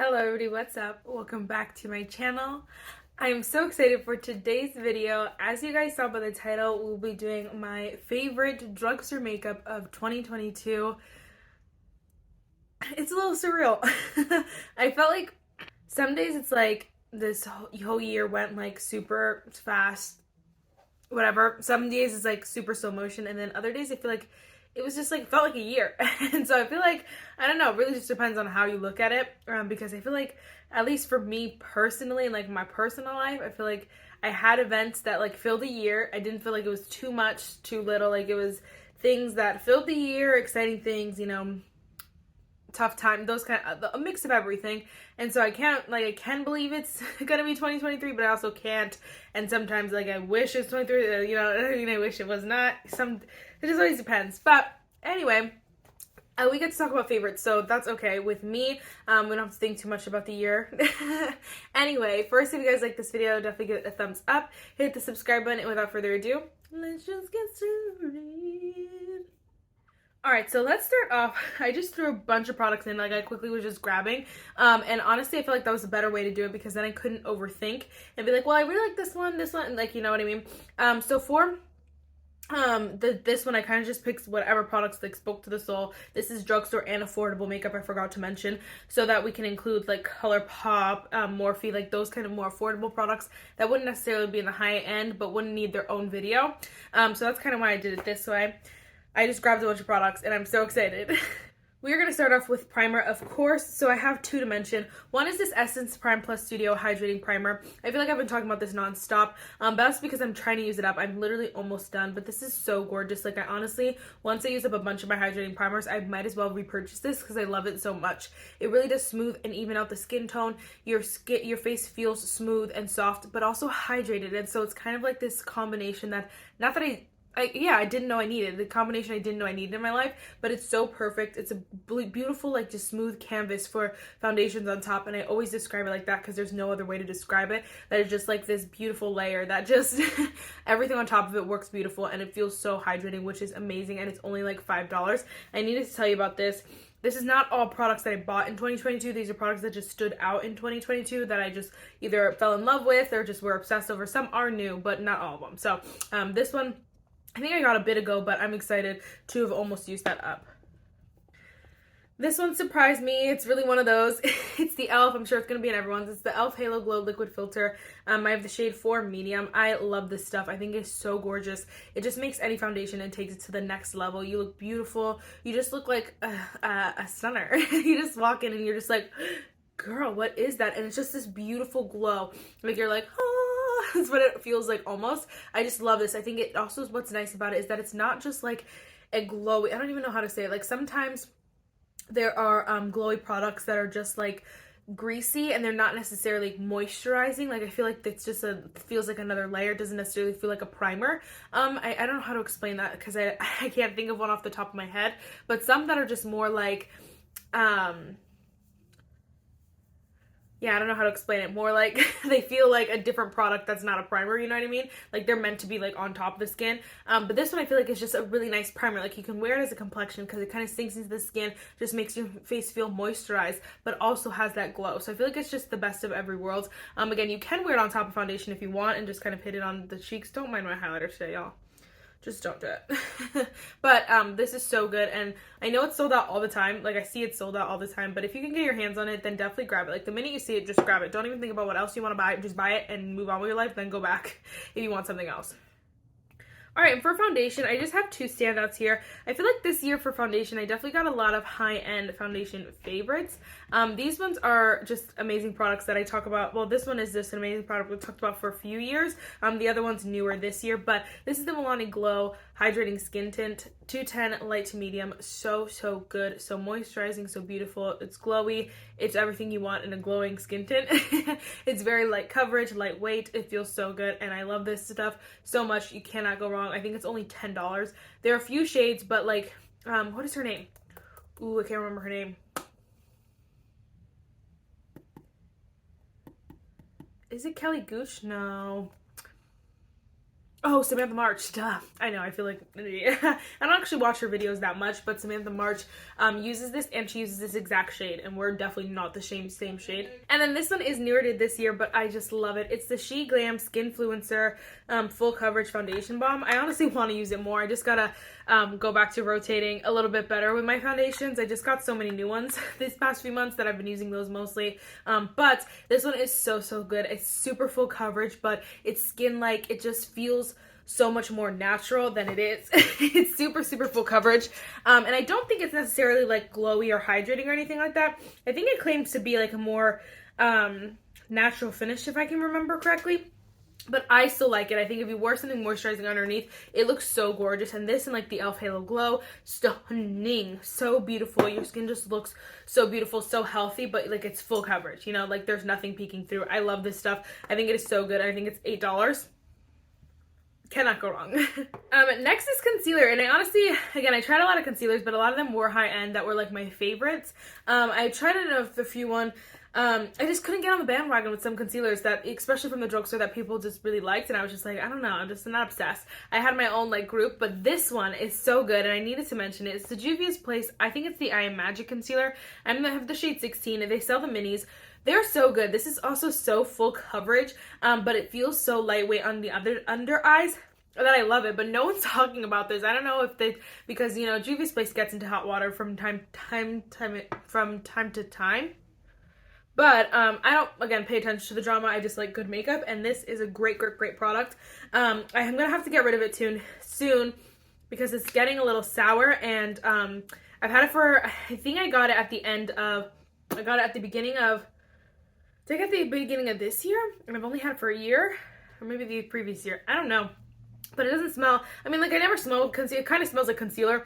Hello everybody, what's up? Welcome back to my channel. I am so excited for today's video. As you guys saw by the title, we'll be doing my favorite drugstore makeup of 2022. It's a little surreal. I felt like some days it's like this whole year went like super fast, whatever. Some days it's like super slow motion, and then other days I feel like it was just like felt like a year. And so I feel like, I don't know, it really just depends on how you look at it, because I feel like, at least for me personally, like my personal life, I feel like I had events that like filled the year. I didn't feel like it was too much, too little. Like it was things that filled the year, exciting things, tough time, those kind of a mix of everything. And so I can believe it's gonna be 2023, but I also can't. And sometimes like I wish it's 23, I wish it was not. It just always depends. But anyway, we get to talk about favorites, so that's okay with me. We don't have to think too much about the year. Anyway, first, if you guys like this video, definitely give it a thumbs up, hit the subscribe button, and without further ado, let's just get started. Alright, so let's start off. I just threw a bunch of products in, like I quickly was just grabbing. And honestly, I feel like that was a better way to do it because then I couldn't overthink and be like, well, I really like this one, and like, you know what I mean? So for this one, I kind of just picked whatever products like spoke to the soul. This is Drugstore and Affordable makeup, I forgot to mention, so that we can include like ColourPop, Morphe, like those kind of more affordable products that wouldn't necessarily be in the high end but wouldn't need their own video. So that's kind of why I did it this way. I just grabbed a bunch of products and I'm so excited. We're going to start off with primer, of course. So I have two to mention. One is this Essence Prime Plus Studio Hydrating Primer. I feel like I've been talking about this nonstop, but that's because I'm trying to use it up. I'm literally almost done, but this is so gorgeous. Like I honestly, once I use up a bunch of my hydrating primers, I might as well repurchase this because I love it so much. It really does smooth and even out the skin tone. Your face feels smooth and soft, but also hydrated. And so it's kind of like this combination that, not that I didn't know I needed. The combination I didn't know I needed in my life, but it's so perfect. It's a beautiful, like, just smooth canvas for foundations on top, and I always describe it like that because there's no other way to describe it. That is just like this beautiful layer that just, everything on top of it works beautiful, and it feels so hydrating, which is amazing, and it's only like $5. I needed to tell you about this. This is not all products that I bought in 2022. These are products that just stood out in 2022 that I just either fell in love with or just were obsessed over. Some are new, but not all of them. So this one, I think I got a bit ago, but I'm excited to have almost used that up. This one surprised me. It's really one of those. It's the e.l.f. I'm sure it's going to be in everyone's. It's the e.l.f. Halo Glow Liquid Filter. I have the shade 4 Medium. I love this stuff. I think it's so gorgeous. It just makes any foundation and takes it to the next level. You look beautiful. You just look like a stunner. You just walk in and you're just like, girl, what is that? And it's just this beautiful glow. Like you're like, oh. That's what it feels like almost. I just love this. I think it also, what's nice about it is that it's not just like a glowy, I don't even know how to say it. Like sometimes there are glowy products that are just like greasy and they're not necessarily moisturizing. Like I feel like it's just feels like another layer. It doesn't necessarily feel like a primer. I don't know how to explain that because I can't think of one off the top of my head, but some that are just more like yeah, I don't know how to explain it. More like they feel like a different product that's not a primer, you know what I mean? Like they're meant to be like on top of the skin. But this one I feel like is just a really nice primer. Like you can wear it as a complexion because it kind of sinks into the skin, just makes your face feel moisturized, but also has that glow. So I feel like it's just the best of every world. Again, you can wear it on top of foundation if you want and just kind of hit it on the cheeks. Don't mind my highlighter today, y'all. Just don't do it. But this is so good, and I know it's sold out all the time. Like I see it sold out all the time, but if you can get your hands on it, then definitely grab it. Like the minute you see it, just grab it. Don't even think about what else you want to buy. Just buy it and move on with your life, then go back if you want something else. Alright, and for foundation, I just have two standouts here. I feel like this year for foundation, I definitely got a lot of high-end foundation favorites. These ones are just amazing products that I talk about. Well, this one is just an amazing product we've talked about for a few years. The other one's newer this year, but this is the Milani Glow Hydrating Skin Tint, 210 light to medium. So good, so moisturizing, so beautiful. It's glowy. It's everything you want in a glowing skin tint. It's very light coverage, lightweight. It feels so good, and I love this stuff so much. You cannot go wrong. I think it's only $10. There are a few shades, but like, what is her name? Ooh, I can't remember her name. Is it Kelly Gooch? No. Oh, Samantha March, duh. I know, I feel like an idiot. I don't actually watch her videos that much, but Samantha March uses this, and she uses this exact shade, and we're definitely not the same shade. And then this one is newer to this year, but I just love it. It's the Sheglam Skinfluencer Full Coverage Foundation Balm. I honestly want to use it more. I just gotta go back to rotating a little bit better with my foundations. I just got so many new ones these past few months that I've been using those mostly. But this one is so good. It's super full coverage, but it's skin-like. It just feels so much more natural than it is. It's super full coverage. And I don't think it's necessarily like glowy or hydrating or anything like that. I think it claims to be like a more natural finish, if I can remember correctly. But I still like it. I think if you wore something moisturizing underneath, it looks so gorgeous. And this and like the e.l.f. Halo Glow, stunning. So beautiful. Your skin just looks so beautiful, so healthy, but like it's full coverage, you know, like there's nothing peeking through. I love this stuff. I think it is so good. I think it's $8. Cannot go wrong. Next is concealer, and I honestly, again, I tried a lot of concealers, but a lot of them were high-end that were like my favorites. I tried a few one. I just couldn't get on the bandwagon with some concealers that, especially from the drugstore, that people just really liked, and I was just like, I don't know, I'm just not obsessed. I had my own like group, but this one is so good, and I needed to mention it. It's the Juvias Place. I think it's the I Am Magic concealer. I have the shade 16, and they sell the minis. They're so good. This is also so full coverage, but it feels so lightweight on the other under eyes that I love it. But no one's talking about this. I don't know if they, because you know Juvia's Place gets into hot water from time to time. But I don't, again, pay attention to the drama. I just like good makeup, and this is a great product. I'm gonna have to get rid of it soon because it's getting a little sour, and I've had it for, I think I got it at the beginning of this year, and I've only had it for a year, or maybe the previous year. I don't know. But it doesn't smell, I mean, like I never smelled concealer. It kind of smells like concealer,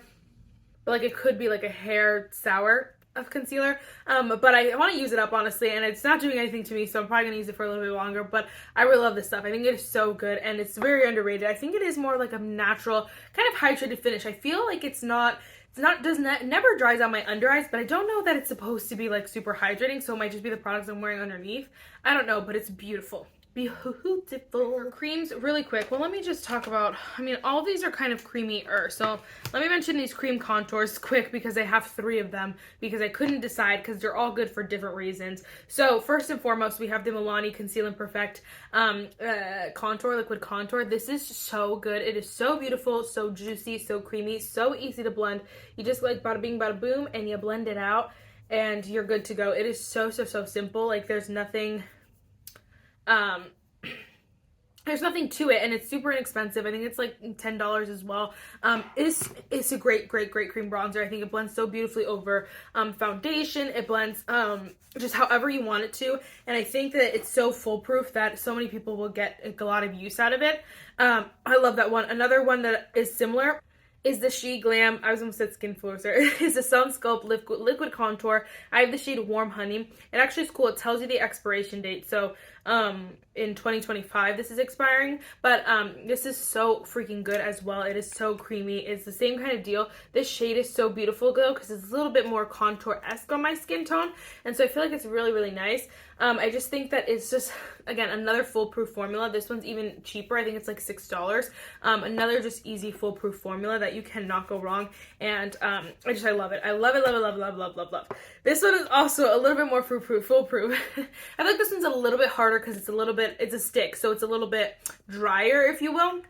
but like it could be like a hair sour of concealer. But I want to use it up, honestly, and it's not doing anything to me, so I'm probably gonna use it for a little bit longer. But I really love this stuff. I think it is so good, and it's very underrated. I think it is more like a natural kind of hydrated finish. I feel like it never dries out my under eyes, but I don't know that it's supposed to be like super hydrating, so it might just be the products I'm wearing underneath. I don't know, but it's beautiful. Beautiful. Creams, really quick. Well, let me just talk about, I mean, all of these are kind of creamy-er. So let me mention these cream contours quick because I have 3 of them because I couldn't decide because they're all good for different reasons. So first and foremost, we have the Milani Conceal and Perfect liquid contour. This is so good. It is so beautiful, so juicy, so creamy, so easy to blend. You just like bada bing, bada boom, and you blend it out and you're good to go. It is so simple. Like there's nothing to it, and it's super inexpensive. I think it's like $10 as well. It's a great cream bronzer. I think it blends so beautifully over foundation. It blends just however you want it to, and I think that it's so foolproof that so many people will get a lot of use out of it. I love that one. Another one that is similar is the Sheglam, I was almost said Skinfluencer, is the Sun Sculpt liquid contour. I have the shade Warm Honey. It actually is cool. It tells you the expiration date. So in 2025 this is expiring, but this is so freaking good as well. It is so creamy. It's the same kind of deal. This shade is so beautiful though because it's a little bit more contour-esque on my skin tone, and so I feel like it's really nice. I just think that it's just, again, another foolproof formula. This one's even cheaper. I think it's like $6. Another just easy foolproof formula that you cannot go wrong, and I love it. I love. This one is also a little bit more foolproof. I feel like this one's a little bit harder because it's a stick, so it's a little bit drier, if you will.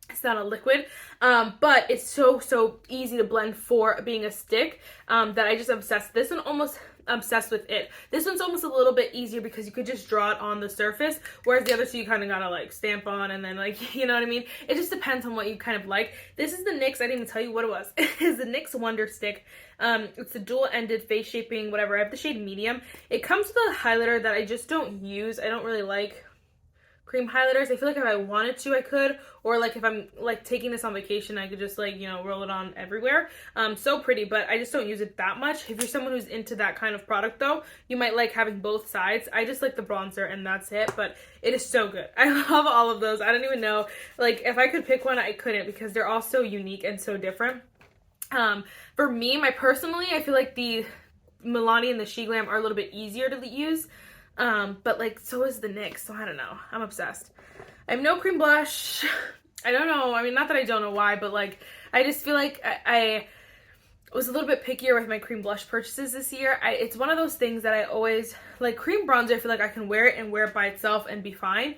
It's not a liquid, but it's so easy to blend for being a stick that I just obsessed. This one almost obsessed with it. This one's almost a little bit easier because you could just draw it on the surface, whereas the other two you kind of gotta like stamp on and then like, you know what I mean? It just depends on what you kind of like. This is the NYX, I didn't even tell you what it was. It is the NYX Wonder Stick. It's a dual-ended face shaping, whatever. I have the shade Medium. It comes with a highlighter that I just don't use. I don't really like cream highlighters. I feel like if I wanted to, I could, or like if I'm like taking this on vacation, I could just like, you know, roll it on everywhere. So pretty, but I just don't use it that much. If you're someone who's into that kind of product though, you might like having both sides. I just like the bronzer and that's it, but it is so good. I love all of those. I don't even know, like if I could pick one, I couldn't because they're all so unique and so different. For me, personally, I feel like the Milani and the Sheglam are a little bit easier to use. But like so is the NYX, so I don't know. I'm obsessed. I have no cream blush. I don't know. I mean, not that I don't know why, but like, I just feel like I was a little bit pickier with my cream blush purchases this year. It's one of those things that I always, like cream bronzer, I feel like I can wear it and wear it by itself and be fine.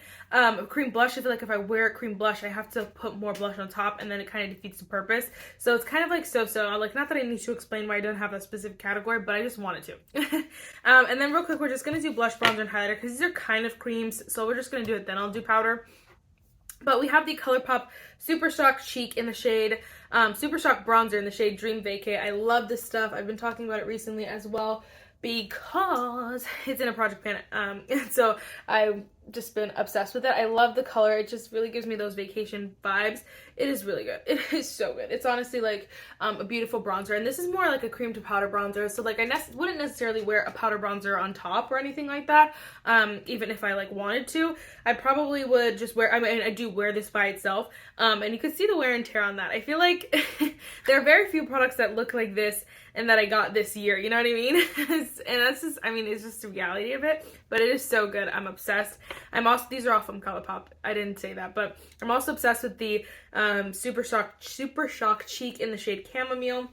Cream blush, I feel like if I wear cream blush, I have to put more blush on top, and then it kind of defeats the purpose. So it's kind of like so-so. Like, not that I need to explain why I don't have a specific category, but I just wanted to. And then real quick, we're just going to do blush, bronzer, and highlighter, because these are kind of creams, so we're just going to do it, then I'll do powder. But we have the ColourPop Super Shock Cheek in the shade, Super Shock Bronzer in the shade Dream Vacay. I love this stuff. I've been talking about it recently as well because it's in a project pan. And so I've just been obsessed with it. I love the color. It just really gives me those vacation vibes. It is really good. It is so good. It's honestly like a beautiful bronzer. And this is more like a cream to powder bronzer. So like I wouldn't necessarily wear a powder bronzer on top or anything like that. Even if I like wanted to, I probably would just wear, I mean, I do wear this by itself. And you can see the wear and tear on that. I feel like there are very few products that look like this and that I got this year, you know what I mean? And that's just, I mean, it's just the reality of it, but it is so good. I'm obsessed. I'm also, these are all from ColourPop. I didn't say that, but I'm also obsessed with the Super Shock Cheek in the shade Chamomile.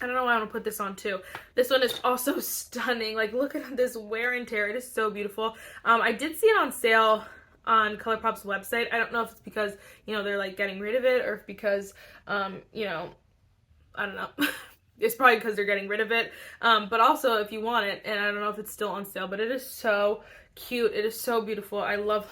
I don't know why I want to put this on too. This one is also stunning. Like, look at this wear and tear. It is so beautiful. I did see it on sale on ColourPop's website. I don't know if it's because, you know, they're like getting rid of it, or if because, you know, I don't know. It's probably because they're getting rid of it. But also, if you want it, and I don't know if it's still on sale, but it is so cute. It is so beautiful. I love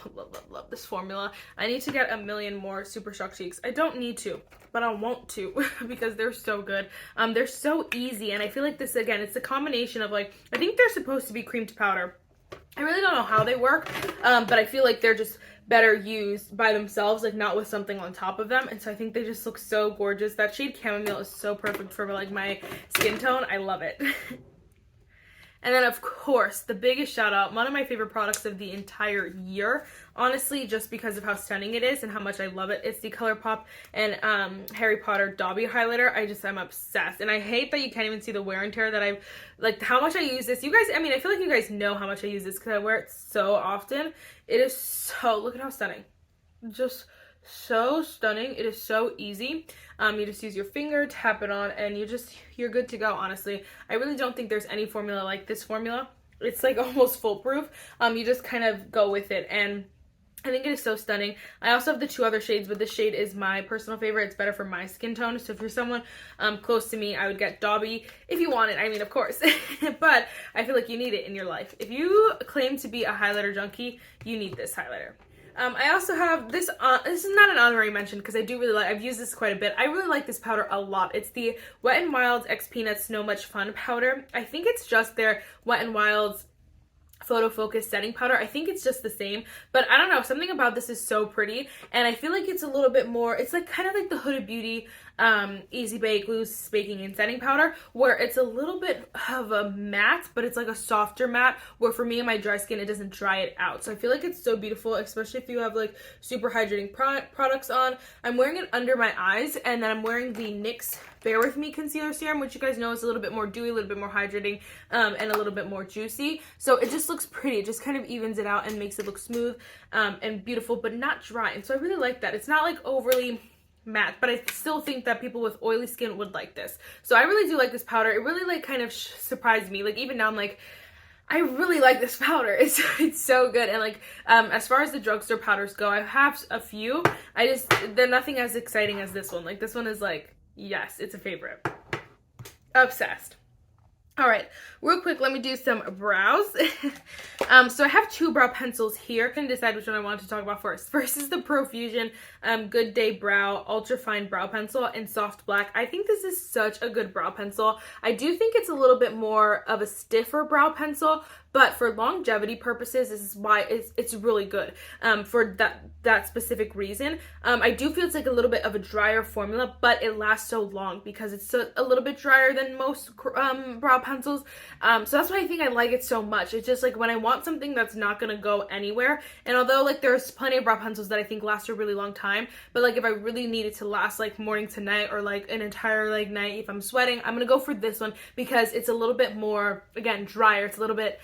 this formula. I need to get a million more Super Shock Cheeks. I don't need to, but I want to because they're so good. They're so easy, and I feel like this, again, it's a combination of, like, I think they're supposed to be cream to powder. I really don't know how they work, but I feel like they're just better used by themselves, like not with something on top of them. And so I think they just look so gorgeous. That shade Chamomile is so perfect for like my skin tone. I love it. And then, of course, the biggest shout out, one of my favorite products of the entire year, honestly, just because of how stunning it is and how much I love it. It's the ColourPop and Harry Potter Dobby highlighter. I'm obsessed. And I hate that you can't even see the wear and tear that I've, like, how much I use this. You guys, I mean, I feel like you guys know how much I use this because I wear it so often. It is so, look at how stunning. Just so stunning. It is so easy. You just use your finger, tap it on, and you're good to go, honestly. I really don't think there's any formula like this formula. It's like almost foolproof. You just kind of go with it, and I think it is so stunning. I also have the two other shades, but this shade is my personal favorite. It's better for my skin tone. So if you're someone close to me, I would get Dobby if you want it. I mean, of course. But I feel like you need it in your life. If you claim to be a highlighter junkie, you need this highlighter. I also have this, this is not an honorary mention because I do really like, I've used this quite a bit. I really like this powder a lot. It's the Wet n Wild's X Peanuts No Much Fun powder. I think it's just their Wet n Wild's Photo Focus setting powder. I think it's just the same, but I don't know, something about this is so pretty, and I feel like it's a little bit more, it's like kind of like the Huda Beauty Easy Bake Loose Baking and Setting Powder, where it's a little bit of a matte, but it's like a softer matte, where for me and my dry skin, it doesn't dry it out. So I feel like it's so beautiful, especially if you have like super hydrating products on. I'm wearing it under my eyes, and then I'm wearing the NYX Bear With Me Concealer Serum, which you guys know is a little bit more dewy, a little bit more hydrating, and a little bit more juicy. So it just looks pretty. It just kind of evens it out and makes it look smooth and beautiful, but not dry. And so I really like that. It's not like overly matte, but I still think that people with oily skin would like this. So I really do like this powder. It really like kind of surprised me. Like even now I'm like, I really like this powder. It's so good. And like as far as the drugstore powders go, I have a few. They're nothing as exciting as this one. Like this one is like, yes, it's a favorite. Obsessed. All right, real quick, let me do some brows. So I have two brow pencils here. I can decide which one I want to talk about first. First is the Profusion Good Day Brow Ultra Fine Brow Pencil in Soft Black. I think this is such a good brow pencil. I do think it's a little bit more of a stiffer brow pencil, but for longevity purposes, this is why it's really good for that specific reason. I do feel it's like a little bit of a drier formula, but it lasts so long because it's a little bit drier than most brow pencils. So that's why I think I like it so much. It's just like when I want something that's not gonna go anywhere, and although like there's plenty of brow pencils that I think last a really long time, but like if I really need it to last like morning to night or like an entire like night if I'm sweating, I'm gonna go for this one because it's a little bit more, again, drier. It's a little bit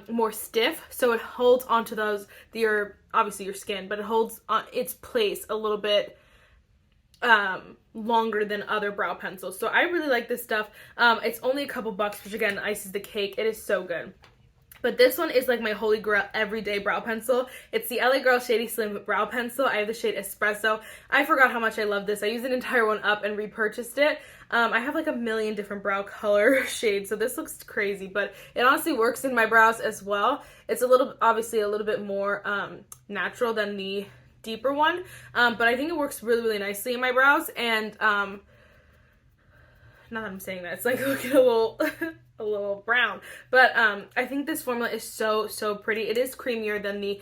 more stiff, so it holds onto obviously your skin, but it holds on its place a little bit longer than other brow pencils. So I really like this stuff. It's only a couple bucks, which again, ices the cake. It is so good. But this one is like my holy grail everyday brow pencil. It's the LA Girl Shady Slim Brow Pencil. I have the shade Espresso. I forgot how much I love this. I used an entire one up and repurchased it. I have like a million different brow color shades, so this looks crazy, but it honestly works in my brows as well. It's obviously a little bit more natural than the deeper one, but I think it works really, really nicely in my brows. And not that I'm saying that, it's like looking a little a little brown, but I think this formula is so pretty. It is creamier than the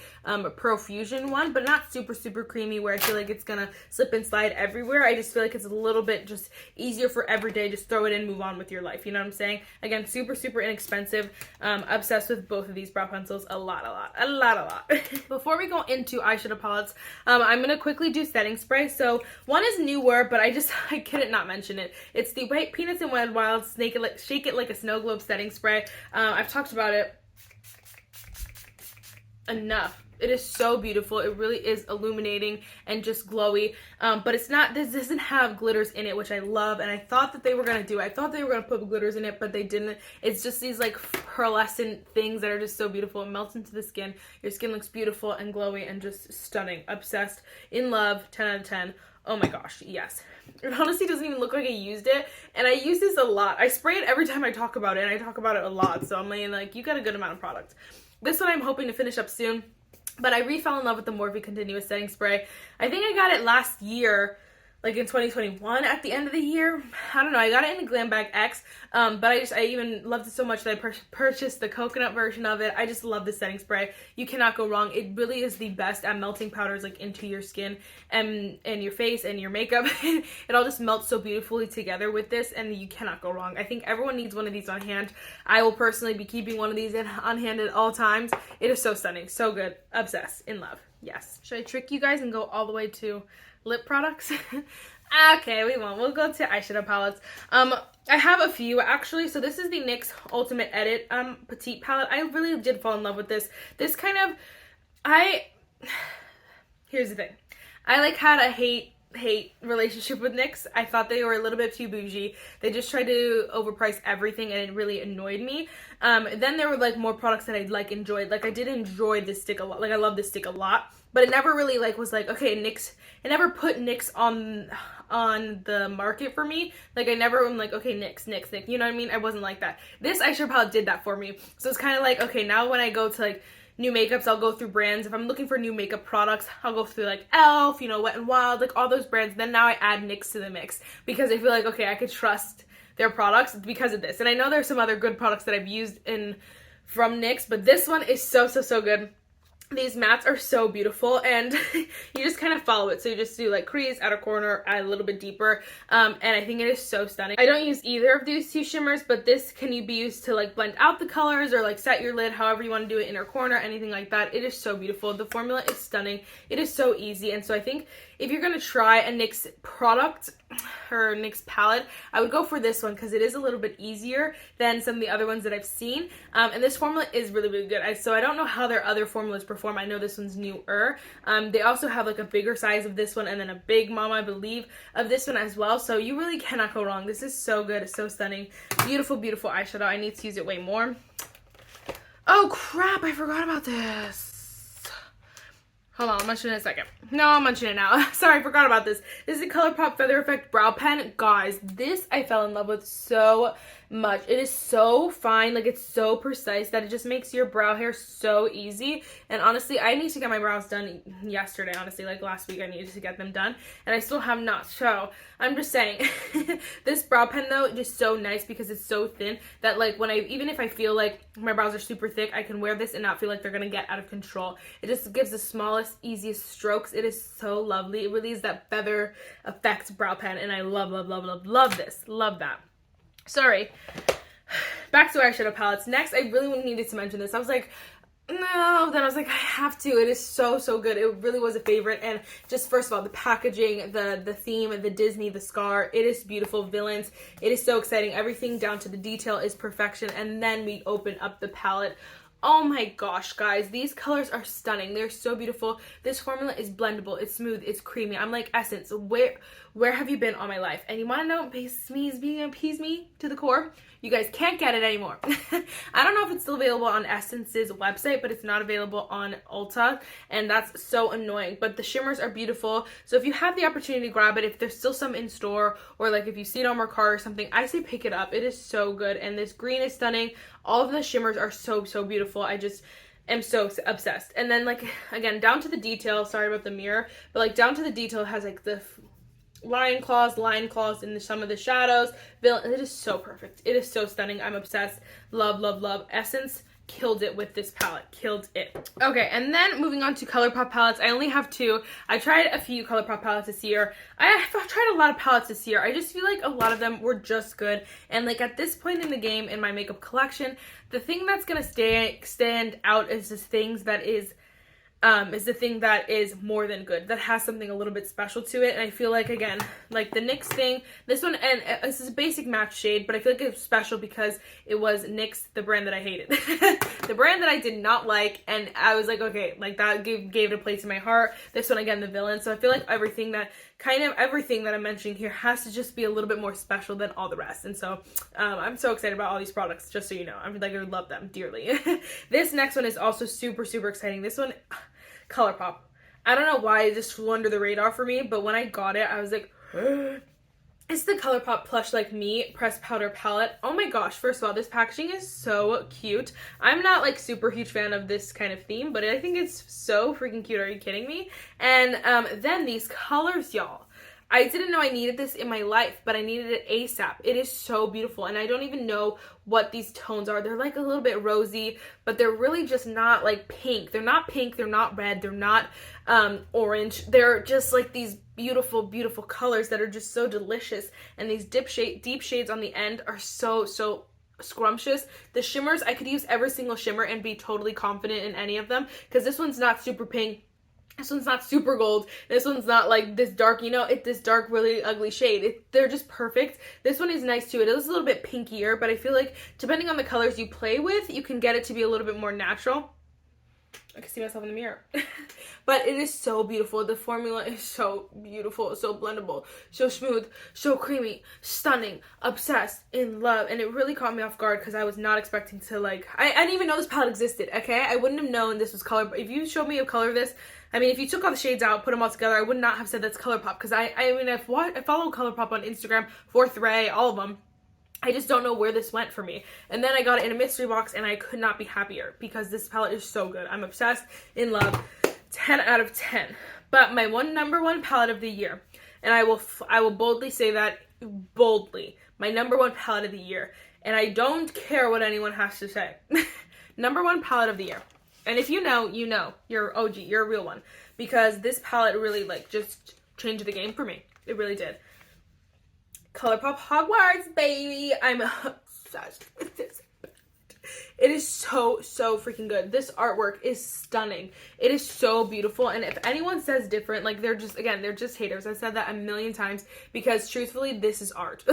Profusion one, but not super creamy where I feel like it's gonna slip and slide everywhere. I just feel like it's a little bit just easier for every day. Just throw it in, move on with your life, you know what I'm saying? Again, super inexpensive. Obsessed with both of these brow pencils a lot. Before we go into eyeshadow palettes, I'm gonna quickly do setting spray. So one is newer, but I couldn't not mention it. It's the White Peanuts and Wet Wild Shake It Like a Snow Globe setting spray. I've talked about it enough. It is so beautiful. It really is illuminating and just glowy, but this doesn't have glitters in it, which I love, and I thought that they were gonna do. I thought they were gonna put glitters in it, but they didn't. It's just these like pearlescent things that are just so beautiful. It melts into the skin. Your skin looks beautiful and glowy and just stunning. Obsessed, in love, 10 out of 10. Oh my gosh, yes. It honestly doesn't even look like I used it, and I use this a lot. I spray it every time I talk about it, and I talk about it a lot, so I'm like, you got a good amount of product. This one I'm hoping to finish up soon, but I fell in love with the Morphe Continuous Setting Spray. I think I got it last year, like in 2021 at the end of the year. I don't know, I got it in the Glam Bag X, but I even loved it so much that I purchased the coconut version of it. I just love the setting spray. You cannot go wrong. It really is the best at melting powders like into your skin and your face and your makeup. It all just melts so beautifully together with this, and you cannot go wrong. I think everyone needs one of these on hand. I will personally be keeping one of these on hand at all times. It is so stunning, so good, obsessed, in love. Yes. Should I trick you guys and go all the way to lip products? Okay, we won't. We'll go to eyeshadow palettes. I have a few actually. So this is the NYX Ultimate Edit Petite palette. I really did fall in love with this. This kind of, here's the thing. I like had a hate relationship with NYX. I thought they were a little bit too bougie. They just tried to overprice everything, and it really annoyed me. Then there were like more products that I like enjoyed. Like I did enjoy this stick a lot. Like I love this stick a lot, but it never really like was like, okay, NYX. It never put NYX on the market for me. Like I never am like, okay, NYX. You know what I mean? I wasn't like that. This eyeshadow palette did that for me. So it's kind of like, okay, now when I go to like new makeups, I'll go through brands. If I'm looking for new makeup products, I'll go through like e.l.f., you know, Wet n Wild, like all those brands. Then now I add NYX to the mix because I feel like, okay, I could trust their products because of this. And I know there's some other good products that I've used from NYX, but this one is so good. These mattes are so beautiful, and you just kind of follow it. So you just do like crease, outer corner, add a little bit deeper, and I think it is so stunning. I don't use either of these two shimmers, but this can be used to like blend out the colors or like set your lid, however you want to do it, inner corner, anything like that. It is so beautiful. The formula is stunning. It is so easy, and so I think if you're going to try a NYX product or NYX palette, I would go for this one because it is a little bit easier than some of the other ones that I've seen, and this formula is really good. So I don't know how their other formulas perform. I know this one's newer. They also have like a bigger size of this one and then a big mama, I believe, of this one as well. So you really cannot go wrong. This is so good. It's so stunning. Beautiful eyeshadow. I need to use it way more. Oh crap, I forgot about this. Hold on, I'll mention it in a second. No, I'll mention it now. Sorry, I forgot about this. This is the ColourPop Feather Effect Brow Pen. Guys, this I fell in love with so much. It is so fine, like it's so precise that it just makes your brow hair so easy. And honestly, I need to get my brows done yesterday, honestly. Like last week I needed to get them done, and I still have not. So I'm just saying, this brow pen though, just so nice because it's so thin that like even if I feel like my brows are super thick, I can wear this and not feel like they're gonna get out of control. It just gives the smallest, easiest strokes. It is so lovely. It really is that feather effect brow pen, and I love this. Love that. Sorry. back to eyeshadow palettes. Next, I really needed to mention this. I was like, no, then I was like, I have to. It is so, so good. It really was a favorite. And just first of all, the packaging, the theme, the Disney, the scar, it is beautiful. Villains, it is so exciting. Everything down to the detail is perfection. And then we open up the palette. Oh my gosh, guys, these colors are stunning. They're so beautiful. This formula is blendable. It's smooth. It's creamy. I'm like, Essence, where have you been all my life? And you want to know, appease me to the core? You guys can't get it anymore. I don't know if it's still available on Essence's website, but it's not available on Ulta, and that's so annoying. But the shimmers are beautiful, so if you have the opportunity to grab it, if there's still some in store, or like if you see it on Mercari or something, I say pick it up. It is so good, and this green is stunning. All of the shimmers are so, so beautiful. I just am so obsessed. And then, like, again, down to the detail, sorry about the mirror, but like down to the detail, it has like the line claws in some of the shadows. It is so perfect. It is so stunning. I'm obsessed. Love, love, love. Essence killed it with this palette. Killed it. Okay, and then moving on to ColourPop palettes. I only have 2. I tried a few ColourPop palettes this year. I've tried a lot of palettes this year. I just feel like a lot of them were just good. And like at this point in the game in my makeup collection, the thing that's gonna stand out is the things that is the thing that is more than good, that has something a little bit special to it. And I feel like, again, like the NYX thing, this one, and this is a basic matte shade, but I feel like it's special because it was NYX, the brand that I hated. The brand that I did not like, and I was like, okay, like that gave it a place in my heart. This one, again, the Villain. So I feel like everything that I'm mentioning here has to just be a little bit more special than all the rest. And so I'm so excited about all these products, just so you know. I'm like, I love them dearly. This next one is also super, super exciting. This one, ColourPop. I don't know why it just flew under the radar for me, but when I got it, I was like, it's the ColourPop Plush Like Me Pressed Powder Palette. Oh my gosh, first of all, this packaging is so cute. I'm not like super huge fan of this kind of theme, but I think it's so freaking cute. Are you kidding me? And then these colors, y'all. I didn't know I needed this in my life, but I needed it ASAP. It is so beautiful, and I don't even know what these tones are. They're like a little bit rosy, but they're really just not like pink. They're not pink, they're not red, they're not orange. They're just like these beautiful, beautiful colors that are just so delicious, and these deep shades on the end are so, so scrumptious. The shimmers, I could use every single shimmer and be totally confident in any of them, because this one's not super pink. This one's not super gold. This one's not like this dark, this dark, really ugly shade. They're just perfect. This one is nice too. It is a little bit pinkier, but I feel like depending on the colors you play with, you can get it to be a little bit more natural. I can see myself in the mirror. But it is so beautiful. The formula is so beautiful, so blendable, so smooth, so creamy, stunning, obsessed, in love. And it really caught me off guard because I was not expecting to like, I didn't even know this palette existed, okay? I wouldn't have known this was color. If you showed me a color of this, I mean, if you took all the shades out, put them all together, I would not have said that's ColourPop, because I follow ColourPop on Instagram, Fourth Ray, all of them. I just don't know where this went for me. And then I got it in a mystery box, and I could not be happier because this palette is so good. I'm obsessed, in love, 10 out of 10. But my number one palette of the year, and I will boldly say that, boldly, my number one palette of the year, and I don't care what anyone has to say. Number one palette of the year. And if you know, you know. You're OG. You're a real one. Because this palette really, like, just changed the game for me. It really did. ColourPop Hogwarts, baby. I'm obsessed with this. It is so, so freaking good. This artwork is stunning. It is so beautiful. And if anyone says different, like, they're just haters. I've said that a million times because, truthfully, this is art.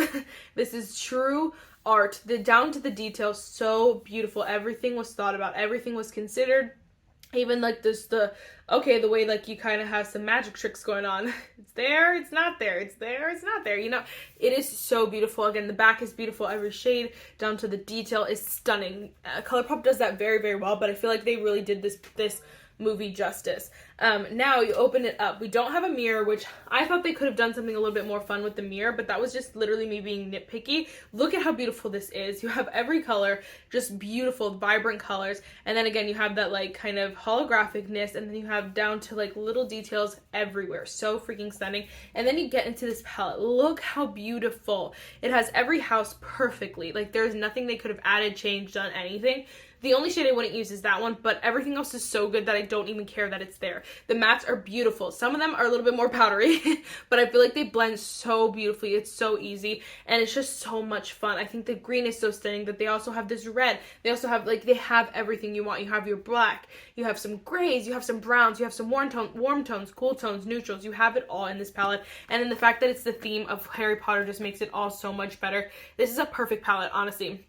This is true art. Down to the details, so beautiful. Everything was thought about. Everything was considered. Even like the way like you kind of have some magic tricks going on. It's there, it's not there. It's there, it's not there. It is so beautiful. Again, the back is beautiful. Every shade down to the detail is stunning. ColourPop does that very, very well, but I feel like they really did this movie justice. Now you open it up. We don't have a mirror, which I thought they could have done something a little bit more fun with the mirror, but that was just literally me being nitpicky. Look at how beautiful this is. You have every color, just beautiful, vibrant colors, and then again you have that like kind of holographicness, and then you have down to like little details everywhere. So freaking stunning. And then you get into this palette. Look how beautiful. It has every house perfectly. Like there's nothing they could have added, changed, done anything. The only shade I wouldn't use is that one, but everything else is so good that I don't even care that it's there. The mattes are beautiful. Some of them are a little bit more powdery, but I feel like they blend so beautifully. It's so easy, and it's just so much fun. I think the green is so stunning that they also have this red. They also have, like, they have everything you want. You have your black, you have some grays, you have some browns, you have some warm tones, cool tones, neutrals. You have it all in this palette, and then the fact that it's the theme of Harry Potter just makes it all so much better. This is a perfect palette, honestly.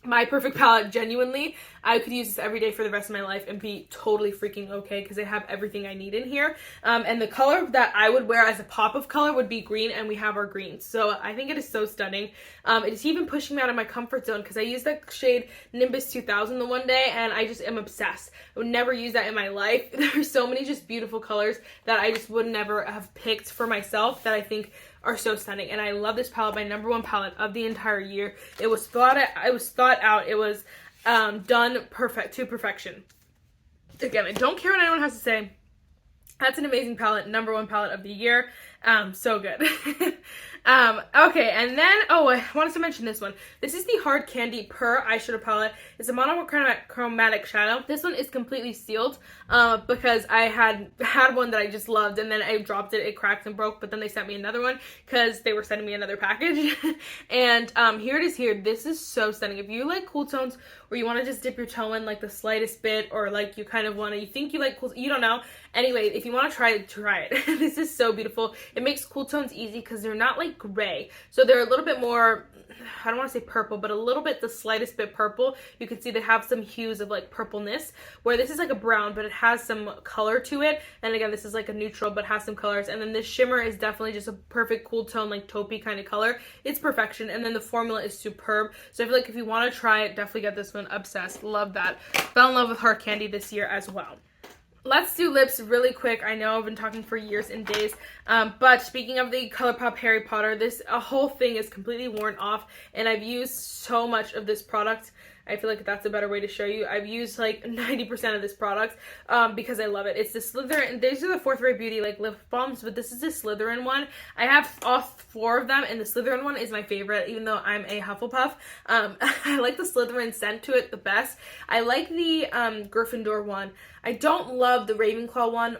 My perfect palette, genuinely. I could use this every day for the rest of my life and be totally freaking okay because I have everything I need in here. And the color that I would wear as a pop of color would be green, and we have our greens. So I think it is so stunning. It is even pushing me out of my comfort zone because I used that shade Nimbus 2000 the one day, and I just am obsessed. I would never use that in my life. There's so many just beautiful colors that I just would never have picked for myself that I think are so stunning, and I love this palette. My number one palette of the entire year. It was thought out. It was done perfect to perfection. Again, I don't care what anyone has to say. That's an amazing palette. Number one palette of the year. So good. Okay, and then, oh, I wanted to mention this one. This is the Hard Candy Purr eyeshadow palette. It's a monochromatic shadow. This one is completely sealed because I had one that I just loved, and then I dropped it, it cracked and broke, but then they sent me another one because they were sending me another package. And here it is here. This is so stunning. If you like cool tones, or you want to just dip your toe in like the slightest bit, or like you kind of want to, you think you like cool, you don't know. Anyway, if you want to try it. This is so beautiful. It makes cool tones easy because they're not like gray. So they're a little bit more, I don't want to say purple, but a little bit, the slightest bit purple. You can see they have some hues of like purpleness, where this is like a brown, but it has some color to it. And again, this is like a neutral, but has some colors. And then this shimmer is definitely just a perfect cool tone, like taupey kind of color. It's perfection. And then the formula is superb. So I feel like if you want to try it, definitely get this one. Obsessed. Love that. Fell in love with Hard Candy this year as well. Let's do lips really quick. I know I've been talking for years and days, but speaking of the ColourPop Harry Potter, this whole thing is completely worn off, and I've used so much of this product. I feel like that's a better way to show you. I've used like 90% of this product because I love it. It's the Slytherin. These are the Fourth Ray Beauty like lip balms, but this is the Slytherin one. I have all 4 of them, and the Slytherin one is my favorite, even though I'm a Hufflepuff. I like the Slytherin scent to it the best. I like the Gryffindor one. I don't love the Ravenclaw one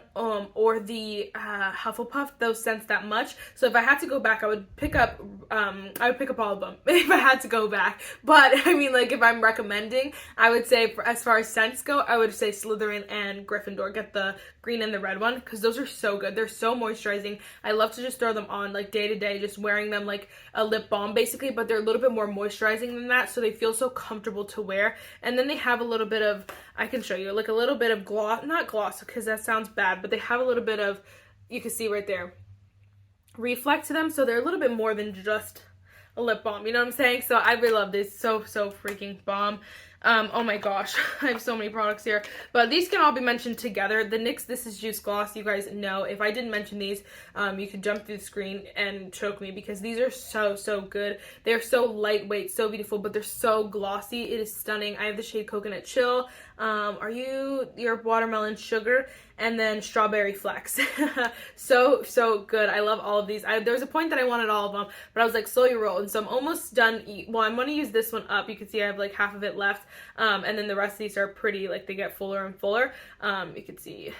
or the Hufflepuff, those scents that much. So if I had to go back, I would pick up all of them if I had to go back. But I mean, like, if I'm recommending, I would say as far as scents go, I would say Slytherin and Gryffindor. Get the green and the red one because those are so good. They're so moisturizing. I love to just throw them on like day to day, just wearing them like a lip balm basically, but they're a little bit more moisturizing than that, so they feel so comfortable to wear. And then they have a little bit of, I can show you, like a little bit of gloss, not gloss because that sounds bad, but they have a little bit of, you can see right there, reflect to them, so they're a little bit more than just a lip balm, you know what I'm saying? So I really love this. So freaking bomb. Oh my gosh, I have so many products here, but these can all be mentioned together. The NYX This Is Juice Gloss, you guys know, if I didn't mention these, you could jump through the screen and choke me because these are so good. They're so lightweight, so beautiful, but they're so glossy. It is stunning. I have the shade Coconut Chill, your Watermelon Sugar, and then Strawberry Flex. so good. I love all of these. There was a point that I wanted all of them, but I was like, slowly roll, and so I'm almost done. Well, I'm going to use this one up. You can see I have like half of it left, and then the rest of these are pretty, like they get fuller and fuller. You can see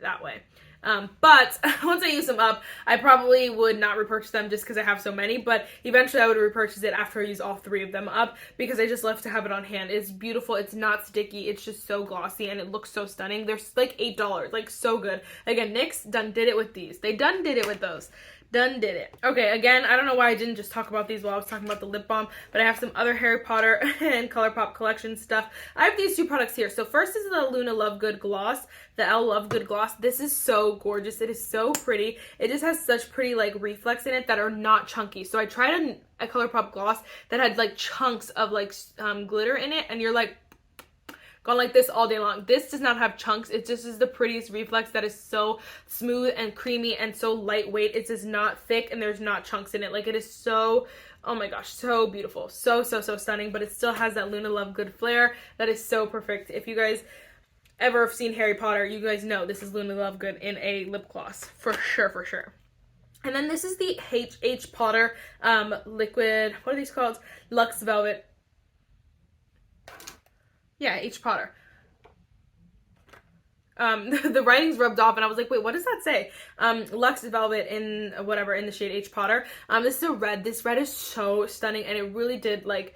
that way. But once I use them up, I probably would not repurchase them just because I have so many, but eventually I would repurchase it after I use all 3 of them up because I just love to have it on hand. It's beautiful. It's not sticky. It's just so glossy and it looks so stunning. They're like $8, like so good. Again, NYX done did it with these. They done did it with those. Done did it. Okay, again, I don't know why I didn't just talk about these while I was talking about the lip balm, but I have some other Harry Potter and ColourPop collection stuff. I have these 2 products here. So first is the Luna Lovegood Gloss, the Elle Lovegood Gloss. This is so gorgeous. It is so pretty. It just has such pretty like reflex in it that are not chunky. So I tried a ColourPop gloss that had like chunks of like glitter in it, and you're like, gone like this all day long. This does not have chunks. It just is the prettiest reflex that is so smooth and creamy and so lightweight. It is not thick and there's not chunks in it. Like it is so, oh my gosh, so beautiful. So stunning, but it still has that Luna Lovegood flair that is so perfect. If you guys ever have seen Harry Potter, you guys know this is Luna Lovegood in a lip gloss. For sure. And then this is the H Potter liquid, what are these called? Luxe Velvet. Yeah, H. Potter. The writing's rubbed off and I was like, wait, what does that say? Luxe Velvet in whatever, in the shade H. Potter. This is a red. This red is so stunning and it really did like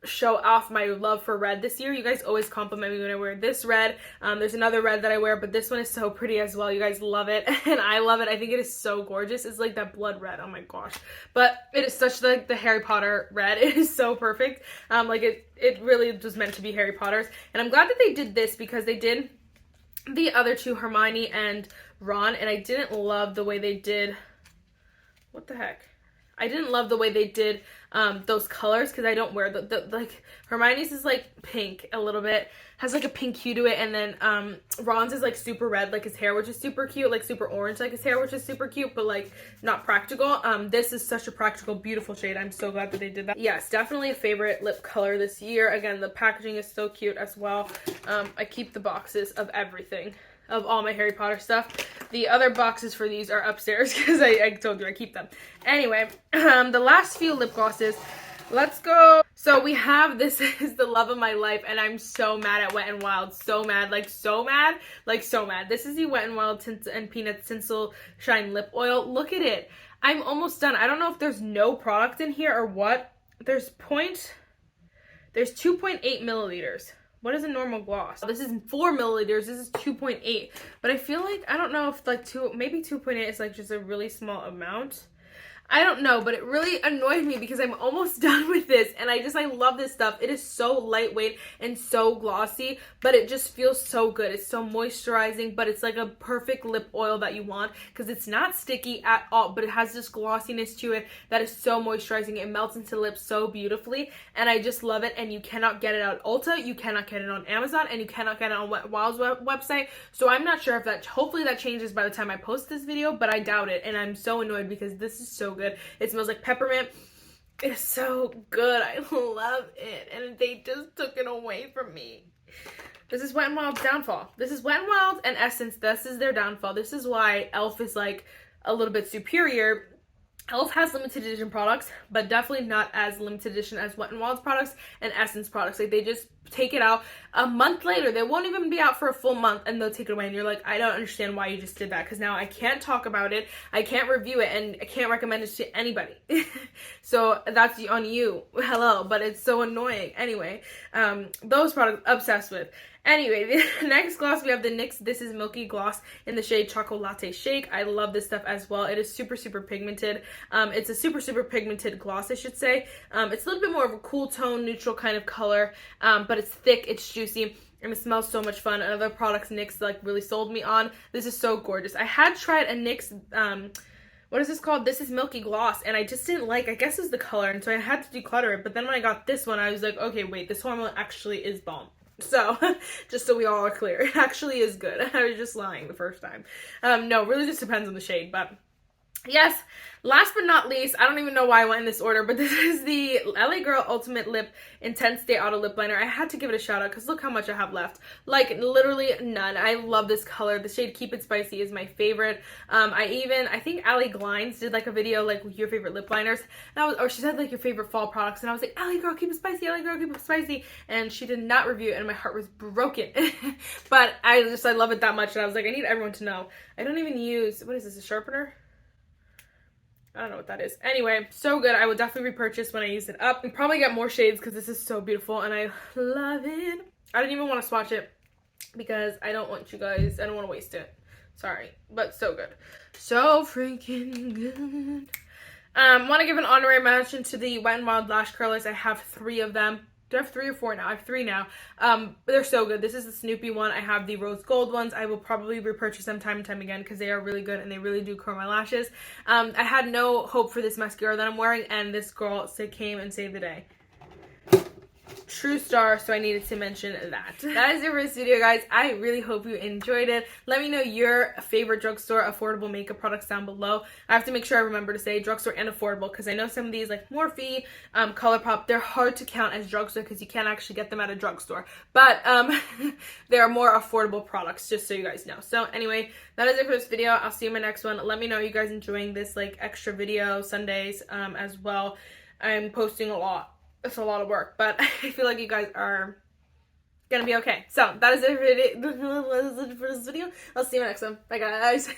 show off my love for red this year. You guys always compliment me when I wear this red. There's another red that I wear, but this one is so pretty as well. You guys love it and I love it. I think it is so gorgeous. It's like that blood red. Oh my gosh. But it is such like the Harry Potter red. It is so perfect. Like it really was meant to be Harry Potter's. And I'm glad that they did this because they did the other two, Hermione and Ron, and I didn't love the way they did, what the heck? I didn't love the way they did those colors because I don't wear the like Hermione's is like pink a little bit, has like a pink hue to it, and then Ron's is like super red like his hair, which is super cute, like super orange like his hair, which is super cute, but like not practical. This is such a practical, beautiful shade. I'm so glad that they did that. Yes, definitely a favorite lip color this year. Again, the packaging is so cute as well. I keep the boxes of everything, of all my Harry Potter stuff. The other boxes for these are upstairs because I told you I keep them. Anyway, the last few lip glosses, let's go. So we have, this is the love of my life and I'm so mad at Wet n Wild. So mad, like so mad, like so mad. This is the Wet n Wild Tint and Peanut Tinsel Shine Lip Oil. Look at it. I'm almost done. I don't know if there's no product in here or what. There's 2.8 milliliters. What is a normal gloss? This is 4 milliliters. This is 2.8. But I feel like, I don't know if like maybe 2.8 is like just a really small amount. I don't know, but it really annoyed me because I'm almost done with this and I love this stuff. It is so lightweight and so glossy, but it just feels so good. It's so moisturizing, but it's like a perfect lip oil that you want because it's not sticky at all, but it has this glossiness to it that is so moisturizing. It melts into lips so beautifully and I just love it, and you cannot get it at Ulta, you cannot get it on Amazon, and you cannot get it on Wet n Wild's website. So I'm not sure if that, hopefully that changes by the time I post this video, but I doubt it, and I'm so annoyed because this is so good. It smells like peppermint. It's so good. I love it. And they just took it away from me. This is Wet n Wild's downfall. This is Wet n Wild and Essence. This is their downfall. This is why e.l.f. is like a little bit superior. e.l.f. has limited edition products, but definitely not as limited edition as Wet n Wild's products and Essence products. Like, they just take it out a month later. They won't even be out for a full month and they'll take it away, and you're like, I don't understand why you just did that, because now I can't talk about it, I can't review it, and I can't recommend it to anybody. So that's on you. Hello. But it's so annoying. Anyway, those products, obsessed with. Anyway, the next gloss, we have the NYX This Is Milky Gloss in the shade Choco Latte Shake. I love this stuff as well. It is super, super pigmented. It's a super, super pigmented gloss, I should say. It's a little bit more of a cool tone, neutral kind of color, but it's thick, it's juicy, and it smells so much fun. Another products NYX like really sold me on. This is so gorgeous. I had tried a NYX, what is this called? This Is Milky Gloss, and I just didn't like, I guess it's the color, and so I had to declutter it. But then when I got this one, I was like, okay, wait, this formula actually is bomb. So, just so we all are clear, it actually is good. I was just lying the first time. No, really just depends on the shade, but yes, last but not least, I don't even know why I went in this order, but this is the LA Girl Ultimate Lip Intense Day Auto Lip Liner. I had to give it a shout out because look how much I have left. Like, literally none. I love this color. The shade Keep It Spicy is my favorite. I think Allie Glines did like a video like with your favorite lip liners. Or she said like your favorite fall products, and I was like, Allie Girl, keep it spicy, Allie Girl, keep it spicy. And she did not review it, and my heart was broken. But I love it that much, and I was like, I need everyone to know. I don't even use, what is this, a sharpener? I don't know what that is. Anyway, so good. I will definitely repurchase when I use it up and probably get more shades because this is so beautiful and I love it. I didn't even want to swatch it because I don't want to waste it. Sorry, but so good. So freaking good. Want to give an honorary mention to the Wet n Wild Lash Curlers. I have 3 of them. Do I have 3 or 4 now? I have 3 now. They're so good. This is the Snoopy one. I have the rose gold ones. I will probably repurchase them time and time again because they are really good and they really do curl my lashes. I had no hope for this mascara that I'm wearing, and this girl came and saved the day. True star, so I needed to mention that. That is it for this video, guys. I really hope you enjoyed it. Let me know your favorite drugstore affordable makeup products down below. I have to make sure I remember to say drugstore and affordable because I know some of these like Mon-Fri, ColourPop, they're hard to count as drugstore because you can't actually get them at a drugstore. But they are more affordable products, just so you guys know. So anyway, that is it for this video. I'll see you in my next one. Let me know you guys enjoying this like extra video Sundays as well. I'm posting a lot. It's a lot of work, but I feel like you guys are gonna be okay. So that is it for this video. I'll see you in the next one. Bye guys.